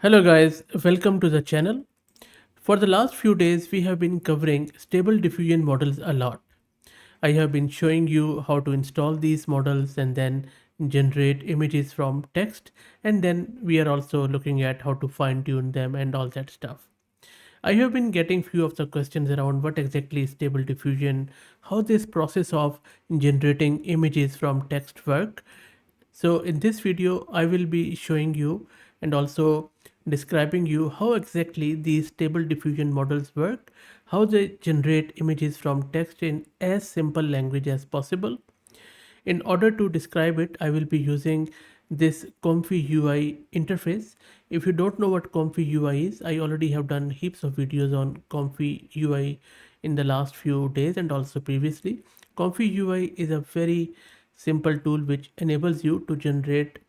Hello guys, welcome to the channel. For the last few days we have been covering stable diffusion models a lot. I have been showing you how to install these models and then generate images from text, and then we are also looking at how to fine tune them and all that stuff. I have been getting few of the questions around what exactly is stable diffusion, how this process of generating images from text work. So in this video, I will be showing you and also describing you how exactly these stable diffusion models work, how they generate images from text in as simple language as possible. In order to describe it, I will be using this Comfy UI interface. If you don't know what Comfy UI is, I already have done heaps of videos on Comfy UI in the last few days and also previously. Comfy UI is a very simple tool which enables you to generate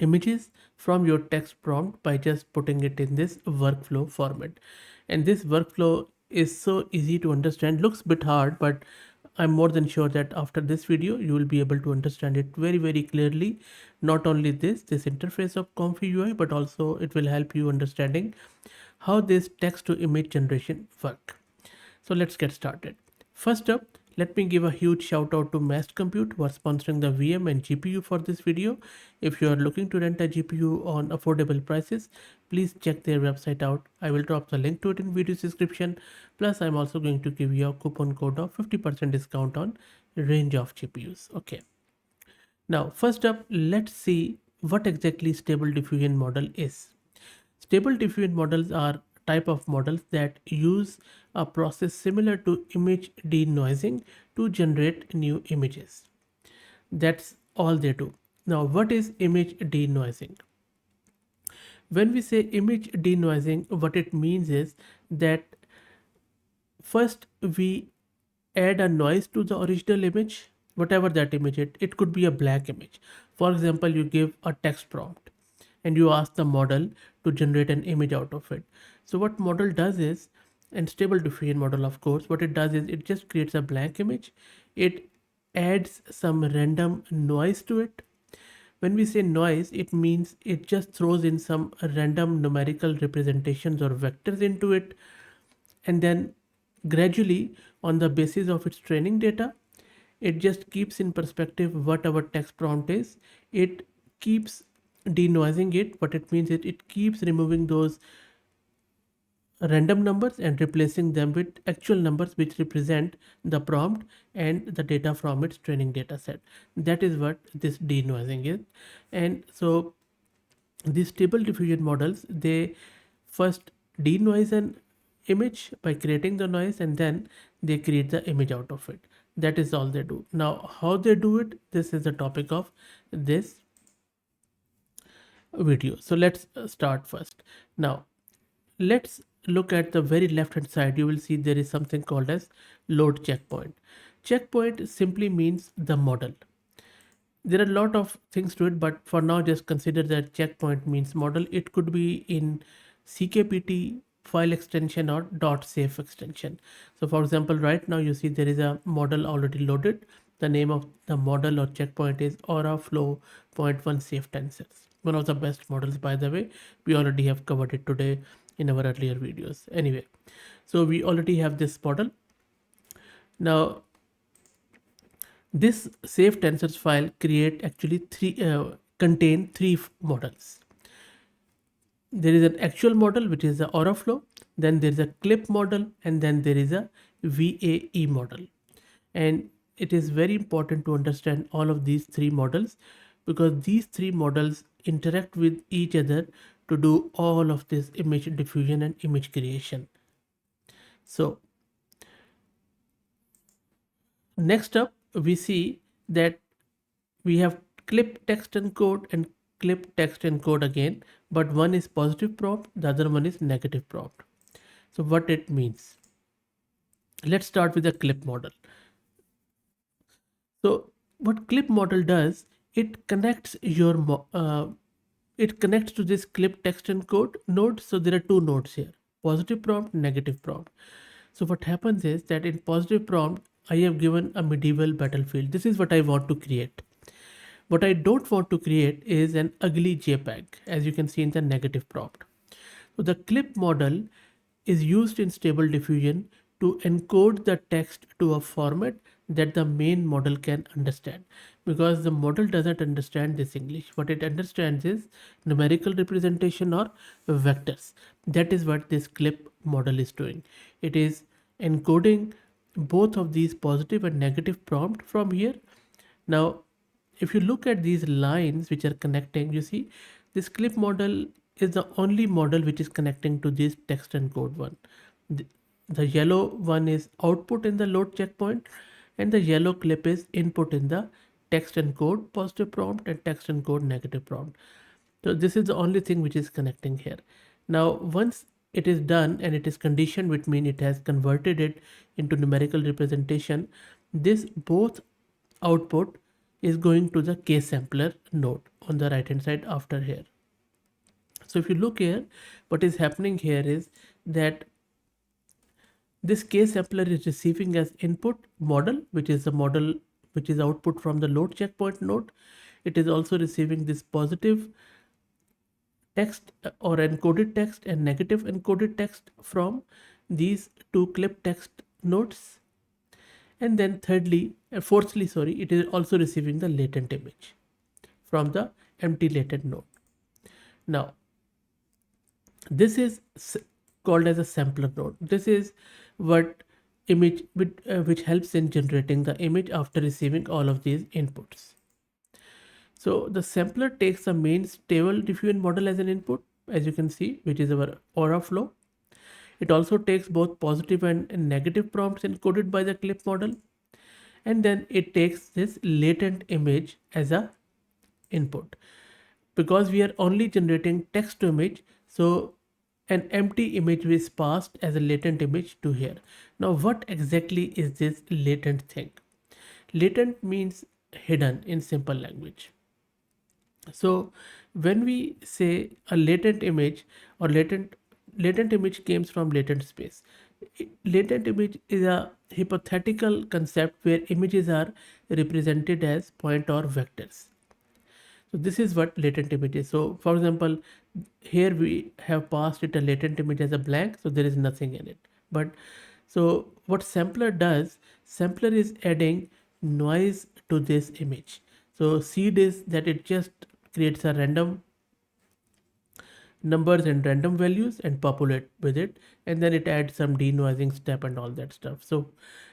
images from your text prompt by just putting it in this workflow format. And this workflow is so easy to understand, looks a bit hard, but I'm more than sure that after this video you will be able to understand it very clearly. Not only this interface of Comfy UI, but also it will help you understanding how this text to image generation work. So let's get started. First up, let me give a huge shout out to Mast Compute who are sponsoring the VM and GPU for this video. If you are looking to rent a GPU on affordable prices, please check their website out. I will drop the link to it in video description. Plus, I'm also going to give you a coupon code of 50% discount on range of GPUs. Okay. Now, first up, let's see what exactly stable diffusion model is. Stable diffusion models are type of models that use a process similar to image denoising to generate new images. That's all they do. Now, what is image denoising? When we say image denoising, what it means is that first we add a noise to the original image, whatever that image is. It could be a black image. For example, you give a text prompt and you ask the model to generate an image out of it. So what model does is, and stable diffusion model of course, what it does is it just creates a blank image. It adds some random noise to it. When we say noise, it means it just throws in some random numerical representations or vectors into it, and then gradually, on the basis of its training data, it just keeps in perspective what our text prompt is. It keeps denoising it. What it means is it keeps removing those random numbers and replacing them with actual numbers which represent the prompt and the data from its training data set. That is what this denoising is. And so these stable diffusion models, they first denoise an image by creating the noise, and then they create the image out of it. That is all they do. Now how they do it, this is the topic of this video. So let's start first. Now let's look at the very left hand side. You will see there is something called as load checkpoint. Checkpoint simply means the model. There are a lot of things to it, but for now just consider that checkpoint means model. It could be in CKPT file extension or .safe extension. So for example, right now you see there is a model already loaded. The name of the model or checkpoint is Aura Flow point 1 Safe Tensors. One of the best models, by the way. We already have covered it today in our earlier videos. Anyway, so we already have this model. Now this safe tensors file contain three models. There is an actual model which is the aura flow, then there is a clip model, and then there is a VAE model. And it is very important to understand all of these three models, because these three models interact with each other to do all of this image diffusion and image creation. So next up, we see that we have clip text encode and clip text encode again, but one is positive prompt, the other one is negative prompt. So what it means? Let's start with the clip model. So what clip model does, it connects it connects to this clip text encode node. So there are two nodes here, positive prompt, negative prompt. So what happens is that in positive prompt, I have given a medieval battlefield. This is what I want to create. What I don't want to create is an ugly JPEG, as you can see in the negative prompt. So the clip model is used in Stable Diffusion to encode the text to a format that the main model can understand, because the model doesn't understand this English. What it understands is numerical representation or vectors. That is what this clip model is doing. It is encoding both of these positive and negative prompt from here. Now, if you look at these lines which are connecting, you see this clip model is the only model which is connecting to this text and code one. The, the yellow one is output in the load checkpoint, and the yellow clip is input in the text and code positive prompt and text and code negative prompt. So this is the only thing which is connecting here. Now, once it is done and it is conditioned, which means it has converted it into numerical representation, this both output is going to the case sampler node on the right hand side after here. So if you look here, what is happening here is that this case sampler is receiving as input model, which is the model which is output from the load checkpoint node. It is also receiving this positive text or encoded text and negative encoded text from these two clip text nodes. And then fourthly, sorry, it is also receiving the latent image from the empty latent node. Now, this is called as a sampler node. This is what which helps in generating the image after receiving all of these inputs. So the sampler takes the main stable diffusion model as an input, as you can see, which is our aura flow. It also takes both positive and negative prompts encoded by the clip model. And then it takes this latent image as a input. Because we are only generating text to image, so an empty image is passed as a latent image to here. Now, what exactly is this latent thing? Latent means hidden in simple language. So when we say a latent image or latent image comes from latent space. Latent image is a hypothetical concept where images are represented as point or vectors. So this is what latent image is. So for example, here we have passed it a latent image as a blank, so there is nothing in it. But so what sampler does, sampler is adding noise to this image. So seed is that it just creates a random numbers and random values and populate with it, and then it adds some denoising step and all that stuff. So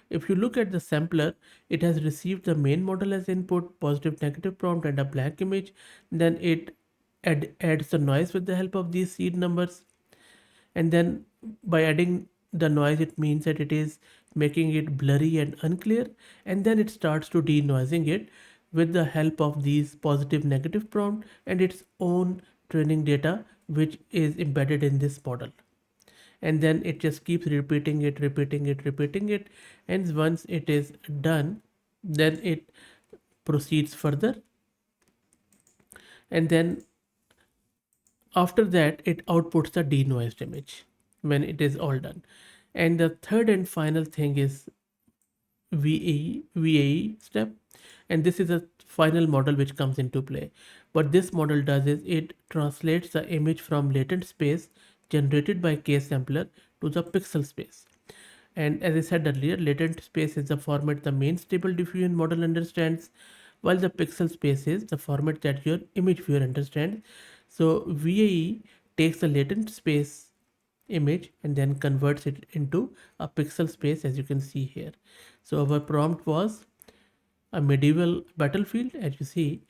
if you look at the sampler, it has received the main model as input, positive negative prompt and a blank image. Then it adds the noise with the help of these seed numbers, and then by adding the noise, it means that it is making it blurry and unclear, and then it starts to denoising it with the help of these positive negative prompt and its own training data which is embedded in this model. And then it just keeps repeating it, and once it is done, then it proceeds further, and then after that it outputs the denoised image when it is all done. And the third and final thing is VAE step, and this is a final model which comes into play. What this model does is it translates the image from latent space generated by case sampler to the pixel space. And as I said earlier, latent space is the format the main stable diffusion model understands, while the pixel space is the format that your image viewer understands. So VAE takes the latent space image and then converts it into a pixel space, as you can see here. So our prompt was a medieval battlefield. As you see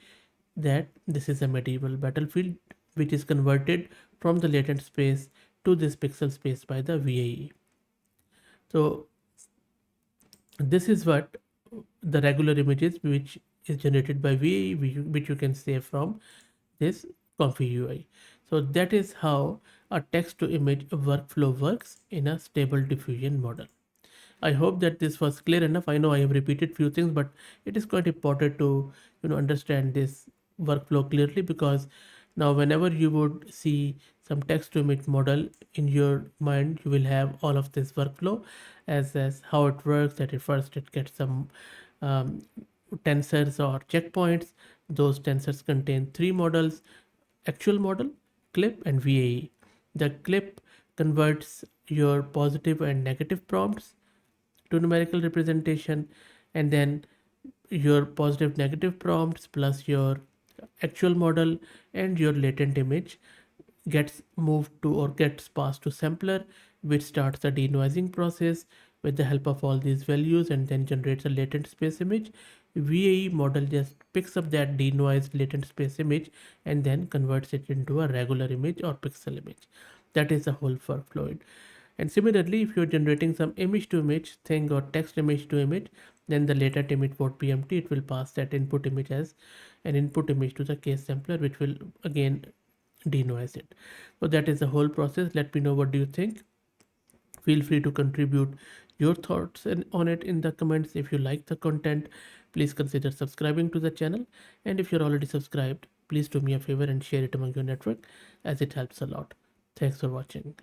that this is a medieval battlefield which is converted from the latent space to this pixel space by the VAE. So this is what the regular images which is generated by VAE, which you can save from this Comfy UI. So that is how a text to image workflow works in a stable diffusion model. I hope that this was clear enough. I know I have repeated few things, but it is quite important to understand this workflow clearly, because now whenever you would see some text to image model in your mind, you will have all of this workflow as how it works. That at first it gets some tensors or checkpoints, Those tensors contain three models: actual model, clip, and VAE. The clip converts your positive and negative prompts to numerical representation, and then your positive negative prompts plus your actual model and your latent image gets moved to or gets passed to sampler, which starts the denoising process with the help of all these values and then generates a latent space image. VAE model just picks up that denoised latent space image and then converts it into a regular image or pixel image. That is the whole workflow. And similarly, if you're generating some image to image thing or text image to image, then the latent image won't be empty. It will pass that input image as an input image to the case sampler, which will again denoise it. So that is the whole process. Let me know what do you think. Feel free to contribute your thoughts on it in the comments. If you like the content, please consider subscribing to the channel. And if you're already subscribed, please do me a favor and share it among your network, as it helps a lot. Thanks for watching.